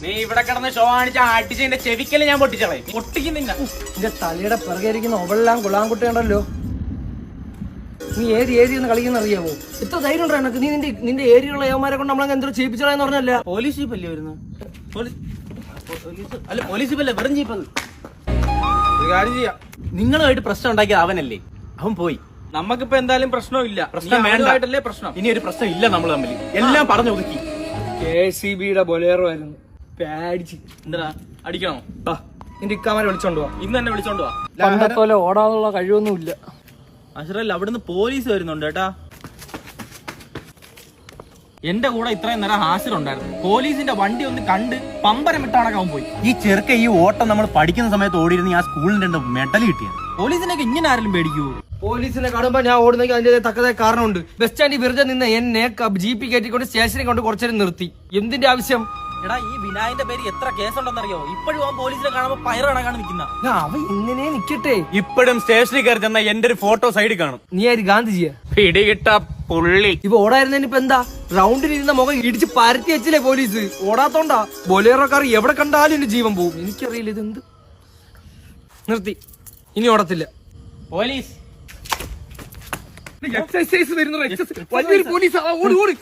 നീ ഇവിടെ കിടന്ന് ഷോ കാണിച്ച അടിച്ചതിന്റെ ചെവിക്കല് ഞാൻ പൊട്ടിച്ചളെ പൊട്ടിക്കുന്നില്ല. നിന്റെ തലയുടെ പിറകെയിരിക്കുന്ന ഒവളെല്ലാം കൊള്ളാൻകുട്ടിയുണ്ടല്ലോ. നീ ഏത് ഒന്ന് കളിക്കുന്ന അറിയാമോ? എത്ര ധൈര്യം ഉണ്ടോ എനക്ക്? നീ നിന്റെ ഏരിയയുള്ള യവന്മാരെ കൊണ്ട് നമ്മളെ എന്തോ ചെയ്യിപ്പിച്ചോളാന്ന് പറഞ്ഞല്ല. പോലീസ് ജീപ്പല്ലേ വരുന്നത്? അല്ല പോലീസ് ജീപ്പല്ലേ, വെറും ജീപ്പത്. ഒരു കാര്യം ചെയ്യാം, നിങ്ങളുമായിട്ട് പ്രശ്നം ഉണ്ടാക്കിയത് അവനല്ലേ, അവൻ പോയി. നമുക്കിപ്പോ എന്തായാലും പ്രശ്നമില്ല. പ്രശ്നം വേണ്ടല്ലേ പ്രശ്നം. ഇനി ഒരു പ്രശ്നം ഇല്ല നമ്മൾ തമ്മിൽ. എല്ലാം പറഞ്ഞു ഒതുക്കി. KCBയുടെ ബൊലേറോ ആയിരുന്നു പേടിച്ച്. എന്താ അടിക്കണോ? നിന്റെ ഇക്കാമാരെ വിളിച്ചോണ്ട് പോവാ. ഇന്ന് തന്നെ വിളിച്ചോണ്ട് പോവാ. പണ്ടത്തോലെ ഓടാനുള്ള കഴിവൊന്നും ഇല്ല. അശ്രല്ല, അവിടുന്ന് പോലീസ് വരുന്നുണ്ട് കേട്ടാ. എന്റെ കൂടെ ഇത്രയും നേരം ഹാസിറുണ്ടായിരുന്നു. പോലീസിന്റെ വണ്ടി ഒന്ന് കണ്ട് പമ്പരം വിട്ടാണൊക്കെ അവൻ പോയി. ഈ ചെറുക്ക ഈ ഓട്ടം നമ്മൾ പഠിക്കുന്ന സമയത്ത് ഓടിയിരുന്ന ആ സ്കൂളിന്റെ മെഡൽ കിട്ടിയത്. പോലീസിനൊക്കെ ഇങ്ങനെ ആരെങ്കിലും പേടിക്കുവോ? പോലീസിനെ കാണുമ്പോ ഞാൻ ഓടുന്നെങ്കിൽ അതിന്റെ തക്കതായ കാരണമുണ്ട്. ബസ് സ്റ്റാൻഡിൽ വെറുതെ നിന്ന് എന്നെ ജീപ്പ് കയറ്റിക്കൊണ്ട് സ്റ്റേഷനിൽ കൊണ്ട് കുറച്ചേരം നിർത്തി. എന്തിന്റെ ആവശ്യം? എടാ, ഈ വിനായന്റെ പേര് എത്ര കേസുണ്ടെന്നറിയോ? ഇപ്പോഴും അവൻ പോലീസിനെ കാണുമ്പോ പയറ് കണക്കാണ് നിൽക്കുന്ന. അവൻ ഇങ്ങനെ നിക്കട്ടെ. ഇപ്പോഴും സ്റ്റേഷനിൽ കയറി ചെന്ന എന്റെ ഒരു ഫോട്ടോ സൈഡിൽ കാണും. നീ ആര് ഗാന്ധിജിയാ? പിടികിട്ട പുള്ളി. ഇപ്പൊ ഓടായിരുന്നതിന് ഇപ്പൊ എന്താ? റൗണ്ടിൽ ഇരുന്ന മുഖം ഇടിച്ച് പരത്തി വെച്ചില്ലേ പോലീസ്? ഓടാത്തോണ്ടാ. ബൊലേറോക്കാർ എവിടെ കണ്ടാലും എന്റെ ജീവൻ പോവും. എനിക്കറിയില്ല ഇതെന്ത്. നിർത്തി, ഇനി ഓടത്തില്ല. പോലീസ് എക്സസൈസ് വരുന്ന വലിയൊരു പോലീസ്. ഓടി ഓടി.